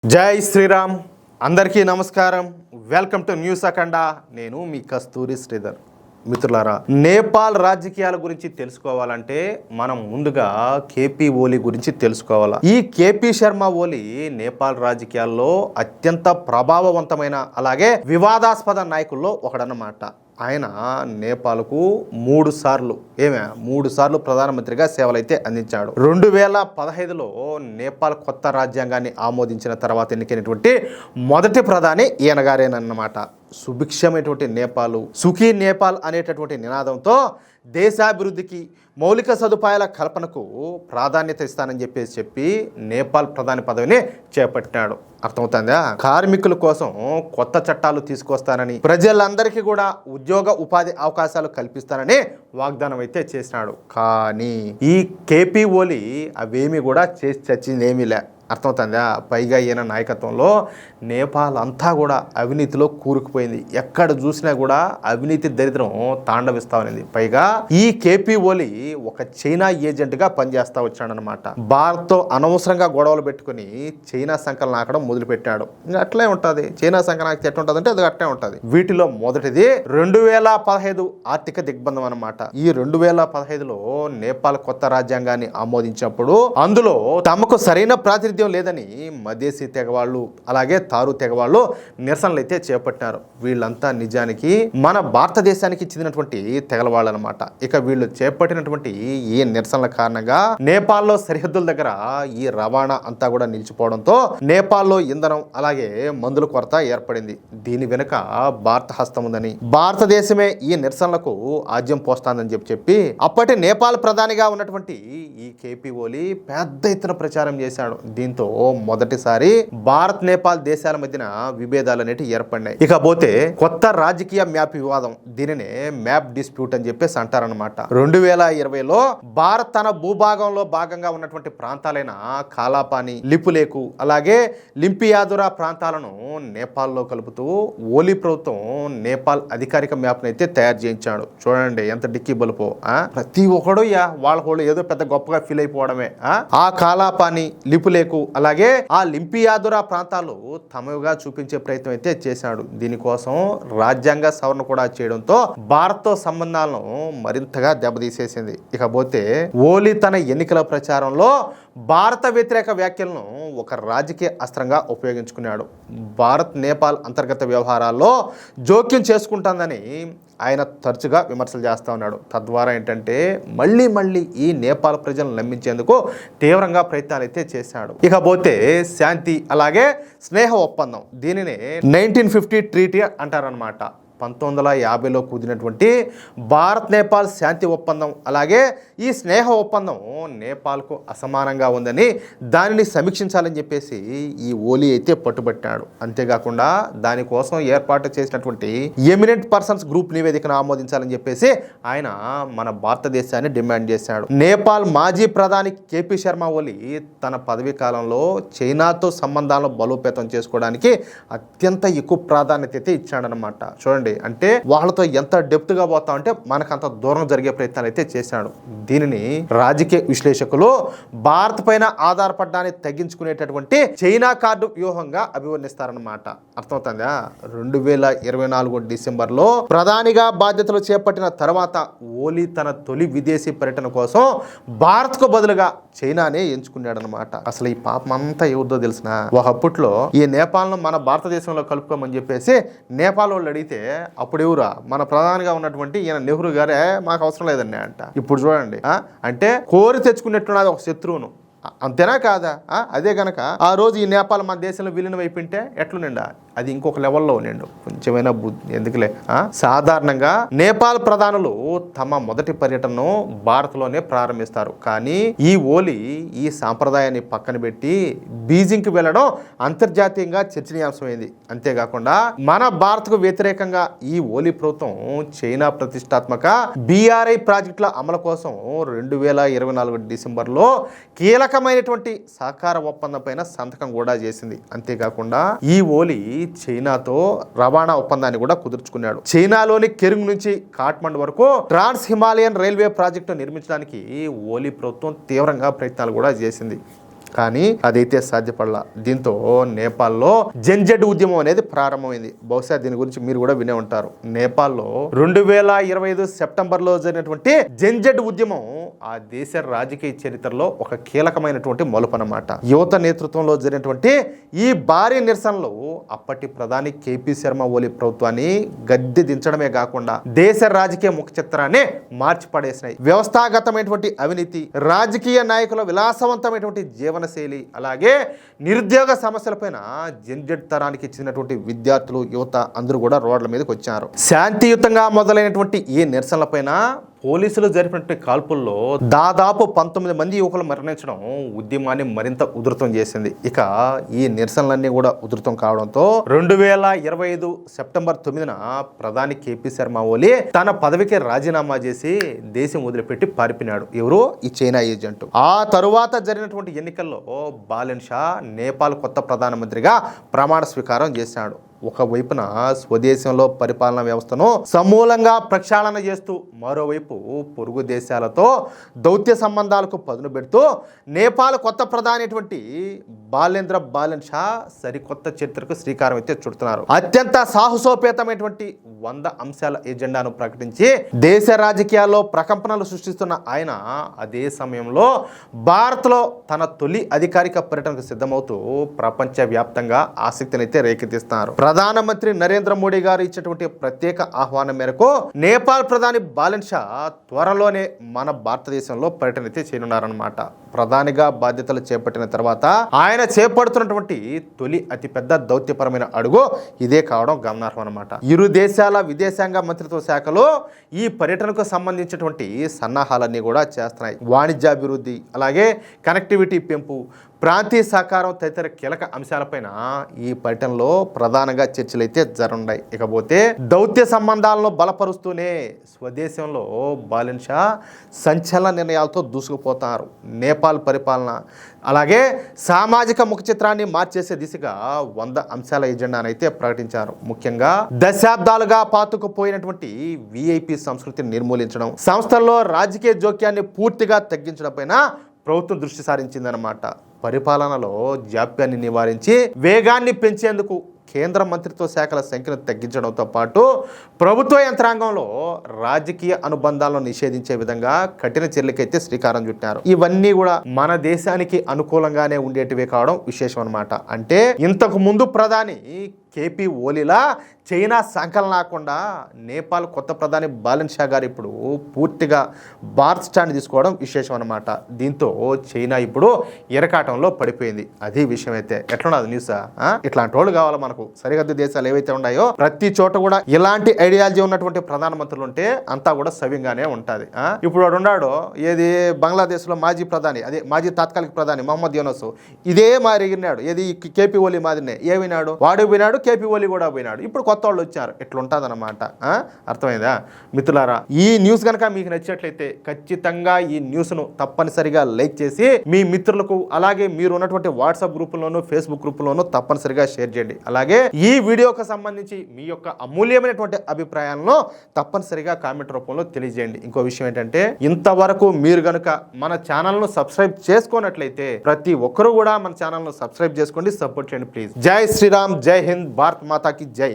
జై శ్రీరామ్. అందరికీ నమస్కారం. వెల్కమ్ టు న్యూస్ అఖండ. నేను మీ కస్తూరి శ్రీధర్. మిత్రులారా, నేపాల్ రాజకీయాల గురించి తెలుసుకోవాలంటే మనం ముందుగా కేపీ ఓలీ గురించి తెలుసుకోవాలా. ఈ కేపీ శర్మ ఓలీ నేపాల్ రాజకీయాల్లో అత్యంత ప్రభావవంతమైన అలాగే వివాదాస్పద నాయకుల్లో ఒకడన్నమాట. ఆయన నేపాల్కు మూడు సార్లు ప్రధానమంత్రిగా సేవలైతే అందించాడు. 2015లో నేపాల్ కొత్త రాజ్యాంగాన్ని ఆమోదించిన తర్వాత ఎన్నికైనటువంటి మొదటి ప్రధాని ఈయన గారేనన్నమాట. సుభిక్షమైనటువంటి నేపాల్, సుఖీ నేపాల్ అనేటటువంటి నినాదంతో దేశాభివృద్ధికి మౌలిక సదుపాయాల కల్పనకు ప్రాధాన్యత ఇస్తానని చెప్పి నేపాల్ ప్రధాని పదవిని చేపట్టినాడు. అర్థమవుతుందా? కార్మికుల కోసం కొత్త చట్టాలు తీసుకొస్తానని, ప్రజలందరికీ కూడా ఉపాధి అవకాశాలు కల్పిస్తానని వాగ్దానం అయితే చేసినాడు. కానీ ఈ కేపీ ఓలీ అవేమీ కూడా చేసి చచ్చిందేమీ లే. అర్థమవుతుందా? పైగా ఈయన నాయకత్వంలో నేపాల్ అంతా కూడా అవినీతిలో కూరుకుపోయింది. ఎక్కడ చూసినా కూడా అవినీతి దరిద్రం తాండవిస్తా ఉంది. పైగా ఈ కేపీ ఓలీ ఒక చైనా ఏజెంట్గా పనిచేస్తా వచ్చాడనమాట. భారత్తో అనవసరంగా గొడవలు పెట్టుకుని చైనా సంఖ్యలు నాకడం మొదలుపెట్టాడు. ఇంకా అట్లే ఉంటుంది. చైనా సంఖ్య నాకు ఎట్లా ఉంటుంది అంటే అది అట్లే ఉంటుంది. వీటిలో మొదటిది 2015 ఆర్థిక దిగ్బంధం అనమాట. ఈ 2015లో నేపాల్ కొత్త రాజ్యాంగాన్ని ఆమోదించినప్పుడు అందులో తమకు సరైన ప్రాతినిధ్యం లేదని మదేశీ తెగవాళ్ళు అలాగే తారు తెగవాళ్ళు నిరసనలు అయితే చేపట్టినారు. వీళ్ళంతా నిజానికి మన భారతదేశానికి చెందినటువంటి తెగల వాళ్ళు అనమాట. ఇక వీళ్ళు చేపట్టినటువంటి ఈ నిరసనల కారణంగా నేపాల్లో సరిహద్దుల దగ్గర ఈ రవాణా అంతా కూడా నిలిచిపోవడంతో నేపాల్లో ఇంధనం అలాగే మందుల కొరత ఏర్పడింది. దీని వెనుక భారత హస్తం ఉందని, భారతదేశమే ఈ నిరసనలకు ఆజ్యం పోస్తానని చెప్పి అప్పటి నేపాల్ ప్రధానిగా ఉన్నటువంటి ఈ కేపీ ఓలీ పెద్ద ఎత్తున ప్రచారం చేశాడు. దీంతో మొదటిసారి భారత్ నేపాల్ దేశాల మధ్యన విభేదాలు అనేవి ఏర్పడినాయి. ఇకపోతే కొత్త రాజకీయ మ్యాప్ వివాదం, దీనినే మ్యాప్ డిస్ప్యూట్ అని చెప్పేసి అంటారనమాట. 2020లో భారత్ తన భూభాగంలో భాగంగా ఉన్నటువంటి ప్రాంతాలైన కాలాపాని, లిపులేకు అలాగే లింపియాదురా ప్రాంతాలను నేపాల్లో కలుపుతూ ఓలీ ప్రభుత్వం నేపాల్ అధికారిక మ్యాప్ అయితే తయారు చేయించాడు. చూడండి ఎంత డిక్కీ బలుపో. ప్రతి ఒక్కడు వాళ్ళ ఏదో పెద్ద గొప్పగా ఫీల్ అయిపోవడమే. ఆ కాలాపాని, లిపులేకు అలాగే ఆ లింపియాదురా ప్రాంతాలు తమగా చూపించే ప్రయత్నం అయితే చేశాడు. దీనికోసం రాజ్యాంగ సవరణ కూడా చేయడంతో భారత్తో సంబంధాలను మరింతగా దెబ్బతీసేసింది. ఇకపోతే ఓలీ తన ఎన్నికల ప్రచారంలో భారత వ్యతిరేక వ్యాఖ్యలను ఒక రాజకీయ అస్త్రంగా ఉపయోగించుకున్నాడు. భారత్ నేపాల్ అంతర్గత వ్యవహారాల్లో జోక్యం చేసుకుంటుందని ఆయన తరచుగా విమర్శలు చేస్తూ ఉన్నాడు. తద్వారా ఏంటంటే మళ్ళీ ఈ నేపాల్ ప్రజలను నమ్మించేందుకు తీవ్రంగా ప్రయత్నాలు అయితే చేశాడు. ఇకపోతే శాంతి అలాగే స్నేహ ఒప్పందం, దీనిని 1950 ట్రీటీ అంటారనమాట. 1950లో కుదిరినటువంటి భారత్ నేపాల్ శాంతి ఒప్పందం అలాగే ఈ స్నేహ ఒప్పందం నేపాల్కు అసమానంగా ఉందని దానిని సమీక్షించాలని చెప్పేసి ఈ ఓలీ అయితే పట్టుబట్టాడు. అంతేకాకుండా దానికోసం ఏర్పాటు చేసినటువంటి ఎమినెంట్ పర్సన్స్ గ్రూప్ నివేదికను ఆమోదించాలని చెప్పేసి ఆయన మన భారతదేశాన్ని డిమాండ్ చేశాడు. నేపాల్ మాజీ ప్రధాని కేపీ శర్మ ఓలీ తన పదవీ కాలంలో చైనాతో సంబంధాలను బలోపేతం చేసుకోవడానికి అత్యంత ఎక్కువ ప్రాధాన్యత అయితే ఇచ్చాడనమాట. చూడండి, అంటే వాళ్ళతో ఎంత డెప్త్ గా పోతా ఉంటే మనకు అంత దూరం జరిగే ప్రయత్నాలు అయితే చేశాడు. దీనిని రాజకీయ విశ్లేషకులు భారత్ పైన ఆధారపడడాన్ని తగ్గించుకునేటటువంటి చైనా కార్డు వ్యూహంగా అభివర్ణిస్తారనమాట. అర్థమవుతుందా? 2024 డిసెంబర్లో ప్రధానిగా బాధ్యతలు చేపట్టిన తర్వాత ఓలీ తన తొలి విదేశీ పర్యటన కోసం భారత్ కు బదులుగా చైనానే ఎంచుకున్నాడనమాట. అసలు ఈ పాపం అంతా ఎవరిదో తెలిసిన, ఒకప్పట్లో ఈ నేపాల్ను మన భారతదేశంలో కలుపుకోమని చెప్పేసి నేపాల్ వాళ్ళు అడిగితే అప్పుడు ఎవరా మన ప్రధానిగా ఉన్నటువంటి ఈయన నెహ్రూ గారే మాకు అవసరం లేదండి అంట. ఇప్పుడు చూడండి, అంటే కోరి తెచ్చుకున్నట్టున్నది ఒక శత్రువును. అంతేనా కాదా? అదే గనక ఆ రోజు ఈ నేపాల్ మన దేశంలో విలీనం అయిపోయింటే ఎట్లుండా అది ఇంకొక లెవెల్లో నిండు. కొంచెమైనా బుద్ధి ఎందుకులే. సాధారణంగా నేపాల్ ప్రధానులు తమ మొదటి పర్యటనను భారత్లోనే ప్రారంభిస్తారు. కానీ ఈ ఓలీ ఈ సాంప్రదాయాన్ని పక్కన పెట్టి బీజింగ్కి వెళ్ళడం అంతర్జాతీయంగా చర్చనీయాంశమైంది. అంతేకాకుండా మన భారత్కు వ్యతిరేకంగా ఈ ఓలీ ప్రభుత్వం చైనా ప్రతిష్టాత్మక BRI ప్రాజెక్టుల అమలు కోసం 2024 డిసెంబర్లో కీలకమైనటువంటి సహకార ఒప్పందం పైన సంతకం కూడా చేసింది. అంతేకాకుండా ఈ ఓలీ చైనాతో రవాణా ఒప్పందాన్ని కూడా కుదుర్చుకున్నాడు. చైనాలోని కెరింగ్ నుంచి కాఠ్మండు వరకు ట్రాన్స్ హిమాలయన్ రైల్వే ప్రాజెక్టు నిర్మించడానికి ఓలీ ప్రభుత్వం తీవ్రంగా ప్రయత్నాలు కూడా చేసింది. కానీ అదైతే సాధ్యపడలా. దీంతో నేపాల్లో జెన్జెడ్ ఉద్యమం అనేది ప్రారంభమైంది. బహుశా దీని గురించి మీరు కూడా వినే ఉంటారు. నేపాల్లో 2025 సెప్టెంబర్లో జరిగినటువంటి జెన్జెడ్ ఉద్యమం ఆ దేశ రాజకీయ చరిత్రలో ఒక కీలకమైనటువంటి మలుపు అన్నమాట. యువత నేతృత్వంలో జరిగినటువంటి ఈ భారీ నిరసనలు అప్పటి ప్రధాని కేపీ శర్మ ఓలీ ప్రభుత్వాన్ని గద్దె దించడమే కాకుండా దేశ రాజకీయ ముఖ చిత్రాన్ని మార్చి పడేసినాయి. వ్యవస్థాగతమైనటువంటి అవినీతి, రాజకీయ నాయకుల విలాసవంతమైనటువంటి జీవనశైలి, అలాగే నిరుద్యోగ సమస్యలపైన జెన్జెడ్ తరానికి చెందినటువంటి విద్యార్థులు, యువత అందరూ కూడా రోడ్ల మీదకి వచ్చారు. శాంతియుతంగా మొదలైనటువంటి ఈ నిరసనలపైన పోలీసులు జరిపినటువంటి కాల్పుల్లో దాదాపు 19 మంది యువకులు మరణించడం ఉద్యమాన్ని మరింత ఉధృతం చేసింది. ఇక ఈ నిరసనలన్నీ కూడా ఉధృతం కావడంతో 2025 సెప్టెంబర్ 9న ప్రధాని కేపీ శర్మ ఓలీ తన పదవికి రాజీనామా చేసి దేశం వదిలిపెట్టి పారిపోయినాడు. ఎవరు? ఈ చైనా ఏజెంట్. ఆ తరువాత జరిగినటువంటి ఎన్నికల్లో బాలెన్ షా నేపాల్ కొత్త ప్రధానమంత్రిగా ప్రమాణ స్వీకారం చేశాడు. ఒకవైపున స్వదేశంలో పరిపాలనా వ్యవస్థను సమూలంగా ప్రక్షాళన చేస్తూ, మరోవైపు పొరుగు దేశాలతో దౌత్య సంబంధాలకు పదును పెడుతూ నేపాల్ కొత్త ప్రధాని అయినటువంటి బాలెన్ షా సరికొత్త చరిత్రకు శ్రీకారం అయితే చుడుతున్నారు. అత్యంత సాహసోపేతమైనటువంటి 100 అంశాల ఎజెండాను ప్రకటించి దేశ రాజకీయాల్లో ప్రకంపనలు సృష్టిస్తున్న ఆయన అదే సమయంలో భారత్లో తన తొలి అధికారిక పర్యటనకు సిద్ధమవుతూ ప్రపంచవ్యాప్తంగా ఆసక్తినైతే రేకెత్తిస్తున్నారు. ప్రధానమంత్రి నరేంద్ర మోడీ గారు ఇచ్చినటువంటి ప్రత్యేక ఆహ్వానం మేరకు నేపాల్ ప్రధాని బాలెన్ షా త్వరలోనే మన భారతదేశంలో పర్యటన అయితే చేయనున్నారన్నమాట. ప్రధానిగా బాధ్యతలు చేపట్టిన తర్వాత ఆయన చేపడుతున్నటువంటి తొలి అతిపెద్ద దౌత్యపరమైన అడుగు ఇదే కావడం గమనార్హం అన్నమాట. ఇరు దేశాల విదేశాంగ మంత్రిత్వ శాఖలో ఈ పర్యటనకు సంబంధించినటువంటి సన్నాహాలన్నీ కూడా చేస్తున్నాయి. వాణిజ్యాభివృద్ధి, అలాగే కనెక్టివిటీ పెంపు, ప్రాంతీయ సహకారం తదితర కీలక అంశాలపైన ఈ పర్యటనలో ప్రధానంగా చర్చలు అయితే జరుగున్నాయి. ఇకపోతే దౌత్య సంబంధాలను బలపరుస్తూనే స్వదేశంలో బాలెన్ షా సంచలన నిర్ణయాలతో దూసుకుపోతారు. నేపాల్ పరిపాలన, అలాగే సామాజిక ముఖ చిత్రాన్ని మార్చేసే దిశగా 100 అంశాల ఎజెండాను అయితే ప్రకటించారు. ముఖ్యంగా దశాబ్దాలుగా పాతుకుపోయినటువంటి విఐపి సంస్కృతిని నిర్మూలించడం, సంస్థల్లో రాజకీయ జోక్యాన్ని పూర్తిగా తగ్గించడం పైన ప్రభుత్వం దృష్టి సారించిందనమాట. పరిపాలనలో జాప్యాన్ని నివారించి వేగాన్ని పెంచేందుకు కేంద్ర మంత్రిత్వ శాఖల సంఖ్యను తగ్గించడంతో పాటు ప్రభుత్వ యంత్రాంగంలో రాజకీయ అనుబంధాలను నిషేధించే విధంగా కఠిన చర్యలకైతే శ్రీకారం చుట్టారు. ఇవన్నీ కూడా మన దేశానికి అనుకూలంగానే ఉండేటివే కావడం విశేషం అనమాట. అంటే ఇంతకు ముందు ప్రధాని కేపీ ఓలీలా చైనా సంకలనాకుండా నేపాల్ కొత్త ప్రధాని బాలెన్ షా గారు ఇప్పుడు పూర్తిగా భారత్ స్టాండ్ తీసుకోవడం విశేషం అనమాట. దీంతో చైనా ఇప్పుడు ఎరకాటంలో పడిపోయింది. అది విషయం అయితే ఎట్లున్నది న్యూస్. ఇట్లాంటి వాళ్ళు కావాలి మనకు. సరిహద్దు దేశాలు ఏవైతే ఉన్నాయో ప్రతి చోట కూడా ఇలాంటి ఐడియాలజీ ఉన్నటువంటి ప్రధానమంత్రులు ఉంటే అంతా కూడా సవ్యంగానే ఉంటుంది. ఇప్పుడు వాడు ఉన్నాడు, ఏది బంగ్లాదేశ్లో మాజీ ప్రధాని, అదే మాజీ తాత్కాలిక ప్రధాని మహమ్మద్ యూనస్, ఇదే మారిగినాడు. ఏది కేపీ ఓలీ మాదిరినే ఏమైనాడు, వాడు పోయినాడు, కేపీ ఓలీ కూడా పోయినాడు. ఇప్పుడు కొత్త వాళ్ళు వచ్చారు. ఇట్లుంటుందన్నమాట. అర్థమైందా మిత్రులారా? ఈ న్యూస్ కనుక మీకు నచ్చినట్లయితే ఖచ్చితంగా ఈ న్యూస్ను తప్పనిసరిగా లైక్ చేసి మీ మిత్రులకు, అలాగే మీరు ఉన్నటువంటి వాట్సాప్ గ్రూపుల్లోనూ, ఫేస్బుక్ గ్రూపుల్లోనూ తప్పనిసరిగా షేర్ చేయండి. అలాగే ఈ వీడియోకి సంబంధించి మీ యొక్క అమూల్యమైనటువంటి అభిప్రాయాలను తప్పనిసరిగా కామెంట్ రూపంలో తెలియజేయండి. ఇంకో విషయం ఏంటంటే, ఇంతవరకు మీరు గనుక మన ఛానల్ను సబ్స్క్రైబ్ చేసుకోనట్లయితే ప్రతి ఒక్కరూ కూడా మన ఛానల్ను సబ్స్క్రైబ్ చేసుకోండి, సపోర్ట్ చేయండి ప్లీజ్. జై శ్రీరామ్, జై హింద్, భారత్ మాతాకి జై.